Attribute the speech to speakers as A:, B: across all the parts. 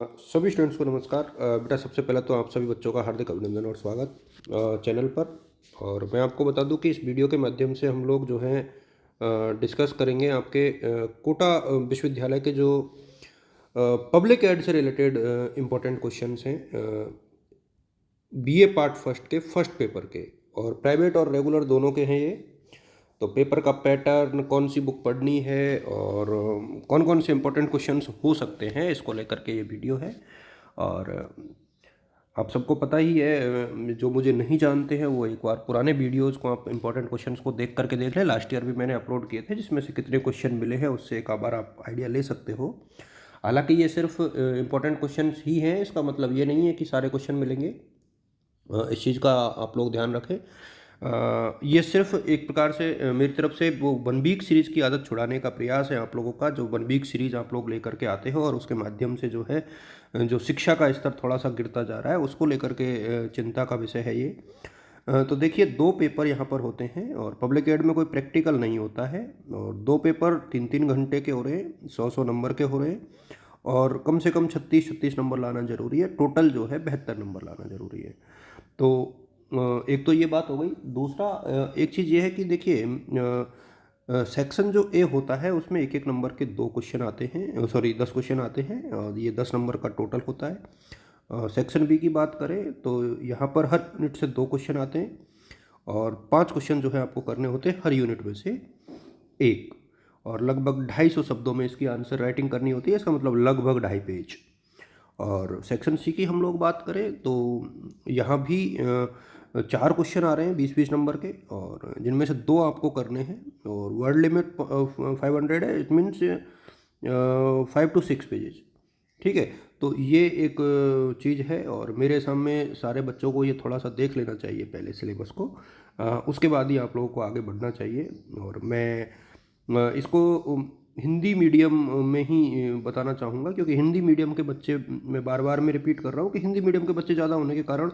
A: सभी स्टूडेंट्स को नमस्कार। बेटा सबसे पहले तो आप सभी बच्चों का हार्दिक अभिनंदन और स्वागत चैनल पर। और मैं आपको बता दूं कि इस वीडियो के माध्यम से हम लोग जो हैं डिस्कस करेंगे आपके कोटा विश्वविद्यालय के जो पब्लिक एड से रिलेटेड इम्पोर्टेंट क्वेश्चंस हैं बीए पार्ट फर्स्ट के फर्स्ट पेपर के। और प्राइवेट और रेगुलर दोनों के हैं ये। तो पेपर का पैटर्न, कौन सी बुक पढ़नी है और कौन कौन से इंपॉर्टेंट क्वेश्चंस हो सकते हैं, इसको लेकर के ये वीडियो है। और आप सबको पता ही है, जो मुझे नहीं जानते हैं वो एक बार पुराने वीडियोस को आप इंपॉर्टेंट क्वेश्चंस को देख करके देख लें। लास्ट ईयर भी मैंने अपलोड किए थे, जिसमें से कितने क्वेश्चन मिले हैं उससे एक बार आप आइडिया ले सकते हो। हालांकि ये सिर्फ इंपॉर्टेंट क्वेश्चंस ही हैं, इसका मतलब ये नहीं है कि सारे क्वेश्चन मिलेंगे। इस चीज़ का आप लोग ध्यान रखें। ये सिर्फ एक प्रकार से मेरी तरफ से वो वन वीक सीरीज़ की आदत छुड़ाने का प्रयास है आप लोगों का। जो वन वीक सीरीज़ आप लोग लेकर के आते हो और उसके माध्यम से जो है जो शिक्षा का स्तर थोड़ा सा गिरता जा रहा है, उसको लेकर के चिंता का विषय है ये। तो देखिए, दो पेपर यहाँ पर होते हैं और पब्लिक एड में कोई प्रैक्टिकल नहीं होता है। और दो पेपर 3-3 घंटे के हो रहे हैं, 100-100 नंबर के हो रहे हैं। और कम से कम 36-36 नंबर लाना जरूरी है। टोटल जो है 72 नंबर लाना जरूरी है। तो एक तो ये बात हो गई। दूसरा एक चीज़ ये है कि देखिए, सेक्शन जो ए होता है उसमें एक एक नंबर के 2 क्वेश्चन आते हैं, सॉरी 10 क्वेश्चन आते हैं और ये 10 नंबर का टोटल होता है। सेक्शन बी की बात करें तो यहाँ पर हर यूनिट से 2 क्वेश्चन आते हैं और 5 क्वेश्चन जो है आपको करने होते हैं हर यूनिट में से एक। और लगभग 250 शब्दों में इसकी आंसर राइटिंग करनी होती है, इसका मतलब लगभग 2.5 पेज। और सेक्शन सी की हम लोग बात करें तो यहाँ भी 4 क्वेश्चन आ रहे हैं 20-20 नंबर के, और जिनमें से 2 आपको करने हैं। और वर्ड लिमिट 500 है, इट मीन्स 5 to 6 पेजेस। ठीक है। तो ये एक चीज़ है और मेरे सामने सारे बच्चों को ये थोड़ा सा देख लेना चाहिए पहले सिलेबस को। उसके बाद ही आप लोगों को आगे बढ़ना चाहिए। और मैं इसको हिंदी मीडियम में ही बताना चाहूँगा, क्योंकि हिंदी मीडियम के बच्चे, मैं बार बार में रिपीट कर रहा हूँ कि हिंदी मीडियम के बच्चे ज़्यादा होने के कारण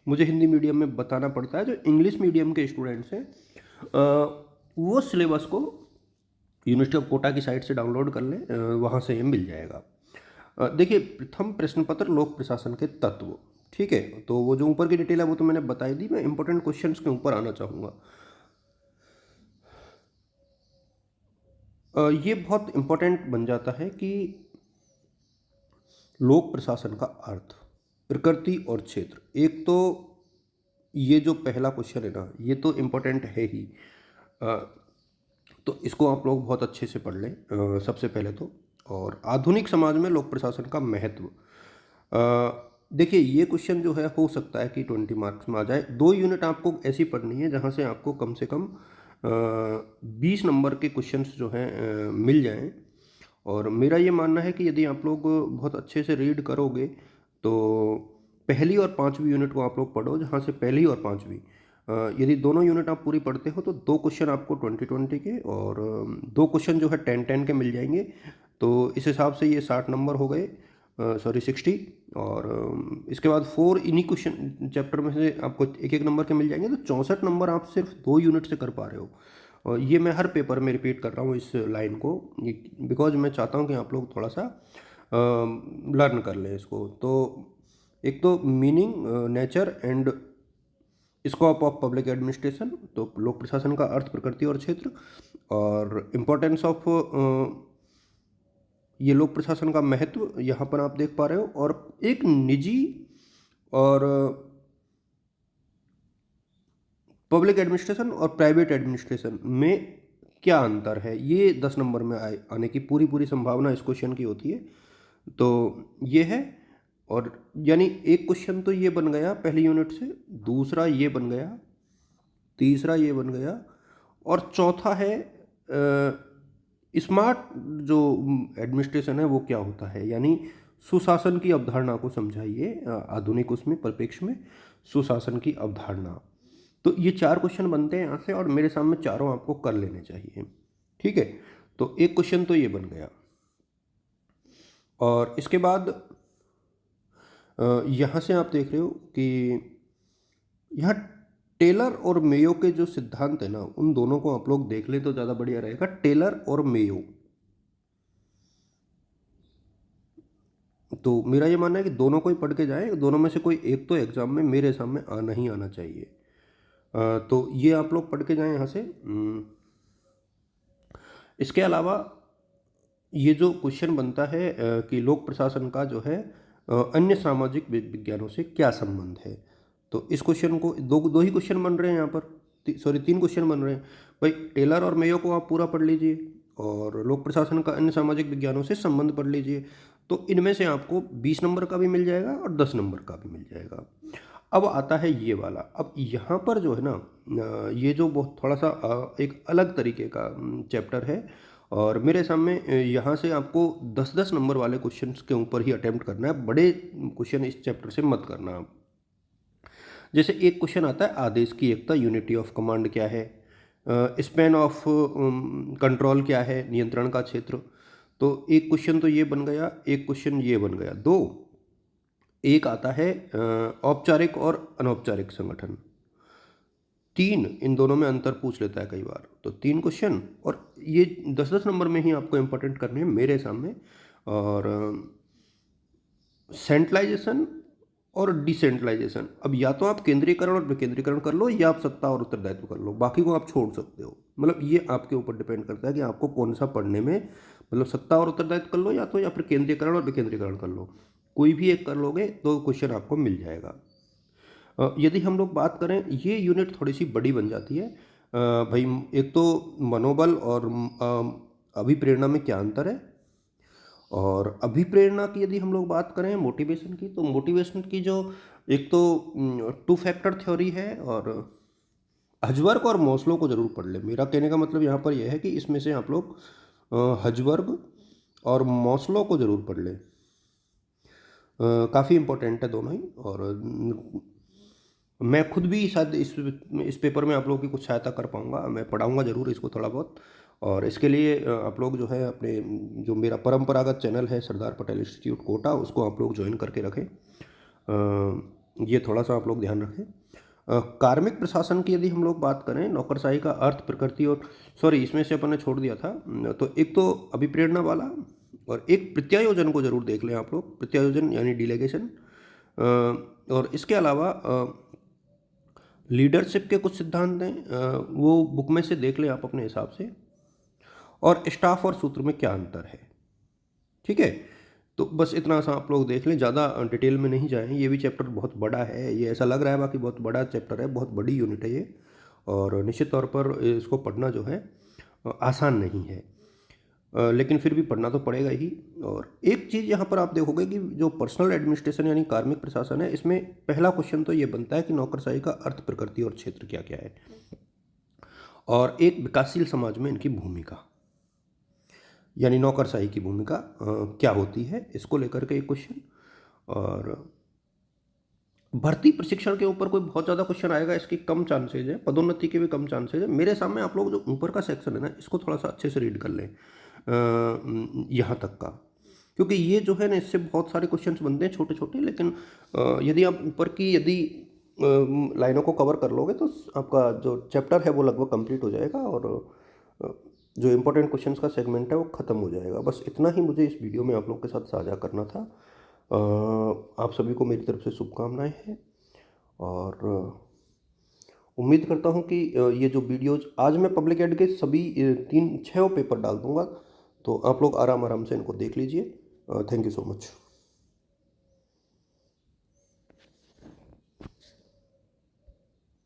A: मुझे हिंदी मीडियम में बताना पड़ता है। जो इंग्लिश मीडियम के स्टूडेंट्स हैं वो सिलेबस को यूनिवर्सिटी ऑफ कोटा की साइट से डाउनलोड कर लें, वहाँ से ये मिल जाएगा। देखिए, प्रथम प्रश्न पत्र लोक प्रशासन के तत्व। ठीक है। तो वो जो ऊपर की डिटेल है वो तो मैंने बताई दी। मैं इंपॉर्टेंट क्वेश्चंस के ऊपर आना चाहूँगा। ये बहुत इंपॉर्टेंट बन जाता है कि लोक प्रशासन का अर्थ, प्रकृति और क्षेत्र। एक तो ये जो पहला क्वेश्चन है ना, ये तो इम्पोर्टेंट है ही। अ, तो इसको आप लोग बहुत अच्छे से पढ़ लें सबसे पहले तो। और आधुनिक समाज में लोक प्रशासन का महत्व। देखिए, ये क्वेश्चन जो है हो सकता है कि 20 मार्क्स में आ जाए। 2 यूनिट आपको ऐसी पढ़नी है जहाँ से आपको कम से कम 20 नंबर के क्वेश्चंस जो हैं मिल जाएं। और मेरा ये मानना है कि यदि आप लोग बहुत अच्छे से रीड करोगे तो पहली और पांचवी यूनिट को आप लोग पढ़ो, जहाँ से पहली और पांचवी यदि दोनों यूनिट आप पूरी पढ़ते हो तो 2 क्वेश्चन आपको 20-20 के और 2 क्वेश्चन जो है 10-10 के मिल जाएंगे। तो इस हिसाब से ये 60 नंबर हो गए, सॉरी 60। और इसके बाद 4 इन्हीं क्वेश्चन चैप्टर में से आपको एक एक नंबर के मिल जाएंगे। तो 64 नंबर आप सिर्फ 2 यूनिट से कर पा रहे हो। और ये मैं हर पेपर में रिपीट कर रहा हूँ इस लाइन को, बिकॉज मैं चाहता हूँ कि आप लोग थोड़ा सा लर्न कर लें इसको। तो एक तो meaning, nature and scope of public administration, तो लोक प्रशासन का अर्थ, प्रकृति और क्षेत्र। और इम्पोर्टेंस ऑफ ये लोक प्रशासन का महत्व यहाँ पर आप देख पा रहे हो। और एक निजी और पब्लिक एडमिनिस्ट्रेशन और प्राइवेट एडमिनिस्ट्रेशन में क्या अंतर है, ये 10 नंबर में आने की पूरी पूरी संभावना इस क्वेश्चन की होती है। तो ये है। और यानी एक क्वेश्चन तो ये बन गया पहली यूनिट से, दूसरा ये बन गया, तीसरा ये बन गया, और चौथा है स्मार्ट जो एडमिनिस्ट्रेशन है वो क्या होता है, यानी सुशासन की अवधारणा को समझाइए। आधुनिक उसमें परिप्रेक्ष्य में सुशासन की अवधारणा। तो ये 4 क्वेश्चन बनते हैं यहाँ से और मेरे सामने चारों आपको कर लेने चाहिए। ठीक है। तो एक क्वेश्चन तो ये बन गया। और इसके बाद यहाँ से आप देख रहे हो कि यहाँ टेलर और मेयो के जो सिद्धांत है ना, उन दोनों को आप लोग देख ले तो ज़्यादा बढ़िया रहेगा। टेलर और मेयो, तो मेरा ये मानना है कि दोनों को ही पढ़ के जाएँ, दोनों में से कोई एक तो एग्ज़ाम में मेरे सामने आना ही आना चाहिए। तो ये आप लोग पढ़ के जाएँ यहाँ से। इसके अलावा ये जो क्वेश्चन बनता है कि लोक प्रशासन का जो है अन्य सामाजिक विज्ञानों से क्या संबंध है। तो इस क्वेश्चन को दो दो ही क्वेश्चन बन रहे हैं यहाँ पर, सॉरी 3 क्वेश्चन बन रहे हैं। भाई टेलर और मेयो को आप पूरा पढ़ लीजिए और लोक प्रशासन का अन्य सामाजिक विज्ञानों से संबंध पढ़ लीजिए। तो इनमें से आपको 20 नंबर का भी मिल जाएगा और 10 नंबर का भी मिल जाएगा। अब आता है ये वाला। अब यहाँ पर जो है ना ये जो बहुत थोड़ा सा एक अलग तरीके का चैप्टर है और मेरे सामने यहाँ से आपको 10-10 नंबर वाले क्वेश्चंस के ऊपर ही अटेम्प्ट करना है, बड़े क्वेश्चन इस चैप्टर से मत करना आप। जैसे एक क्वेश्चन आता है आदेश की एकता, यूनिटी ऑफ कमांड क्या है, स्पैन ऑफ कंट्रोल क्या है, नियंत्रण का क्षेत्र। तो एक क्वेश्चन तो ये बन गया, एक क्वेश्चन ये बन गया, दो। एक आता है औपचारिक और अनौपचारिक संगठन। 3 इन दोनों में अंतर पूछ लेता है कई बार। तो 3 क्वेश्चन और ये 10-10 नंबर में ही आपको इम्पोर्टेंट करने हैं मेरे सामने। और सेंट्रलाइजेशन और डिसेंट्रलाइजेशन, अब या तो आप केंद्रीकरण और विकेंद्रीकरण कर लो या आप सत्ता और उत्तरदायित्व कर लो, बाकी को आप छोड़ सकते हो। मतलब ये आपके ऊपर डिपेंड करता है कि आपको कौन सा पढ़ने में, मतलब सत्ता और उत्तरदायित्व कर लो या फिर केंद्रीकरण और विकेंद्रीकरण कर लो। कोई भी एक कर लोगे तो क्वेश्चन आपको मिल जाएगा। यदि हम लोग बात करें, ये यूनिट थोड़ी सी बड़ी बन जाती है। भाई एक तो मनोबल और अभिप्रेरणा में क्या अंतर है, और अभिप्रेरणा की यदि हम लोग बात करें मोटिवेशन की, तो मोटिवेशन की जो एक तो 2 फैक्टर थ्योरी है और हजवर्ग और मॉस्लो को जरूर पढ़ ले। मेरा कहने का मतलब यहाँ पर यह है कि इसमें से आप लोग हजवर्ग और मॉस्लो को जरूर पढ़ ले। काफ़ी इम्पोर्टेंट है दोनों ही। और मैं खुद भी शायद इस पेपर में आप लोगों की कुछ सहायता कर पाऊँगा, मैं पढ़ाऊँगा ज़रूर इसको थोड़ा बहुत। और इसके लिए आप लोग जो है अपने जो मेरा परंपरागत चैनल है सरदार पटेल इंस्टीट्यूट कोटा, उसको आप लोग ज्वाइन करके रखें। ये थोड़ा सा आप लोग ध्यान रखें। कार्मिक प्रशासन की यदि हम लोग बात करें, नौकरशाही का अर्थ, प्रकृति और इसमें से अपन ने छोड़ दिया था। तो एक तो अभिप्रेरणा वाला और एक प्रत्यायोजन को जरूर देख लें आप लोग, प्रत्यायोजन यानी डिलेगेशन। और इसके अलावा लीडरशिप के कुछ सिद्धांत हैं, वो बुक में से देख लें आप अपने हिसाब से। और स्टाफ और सूत्र में क्या अंतर है, ठीक है। तो बस इतना सा आप लोग देख लें, ज़्यादा डिटेल में नहीं जाएं। ये भी चैप्टर बहुत बड़ा है, ये ऐसा लग रहा है बाकी बहुत बड़ा चैप्टर है, बहुत बड़ी यूनिट है ये। और निश्चित तौर पर इसको पढ़ना जो है आसान नहीं है, लेकिन फिर भी पढ़ना तो पड़ेगा ही। और एक चीज़ यहाँ पर आप देखोगे कि जो पर्सनल एडमिनिस्ट्रेशन यानी कार्मिक प्रशासन है, इसमें पहला क्वेश्चन तो ये बनता है कि नौकरशाही का अर्थ, प्रकृति और क्षेत्र क्या क्या है, और एक विकासशील समाज में इनकी भूमिका यानी नौकरशाही की भूमिका क्या होती है, इसको लेकर के एक क्वेश्चन। और भर्ती प्रशिक्षण के ऊपर कोई बहुत ज़्यादा क्वेश्चन आएगा, इसकी कम चांसेज है। पदोन्नति के भी कम चांसेज है। मेरे सामने आप लोग जो ऊपर का सेक्शन है ना, इसको थोड़ा सा अच्छे से रीड कर लें यहाँ तक का, क्योंकि ये जो है ना, इससे बहुत सारे क्वेश्चंस बनते हैं छोटे छोटे। लेकिन यदि आप ऊपर की लाइनों को कवर कर लोगे तो आपका जो चैप्टर है वो लगभग कंप्लीट हो जाएगा और जो इम्पोर्टेंट क्वेश्चंस का सेगमेंट है वो ख़त्म हो जाएगा। बस इतना ही मुझे इस वीडियो में आप लोग के साथ साझा करना था। आप सभी को मेरी तरफ से शुभकामनाएं हैं और उम्मीद करता हूं कि ये जो वीडियोज आज मैं पब्लिक एड के सभी 3-6 पेपर डाल दूंगा, तो आप लोग आराम आराम से इनको देख लीजिए। Thank you so much.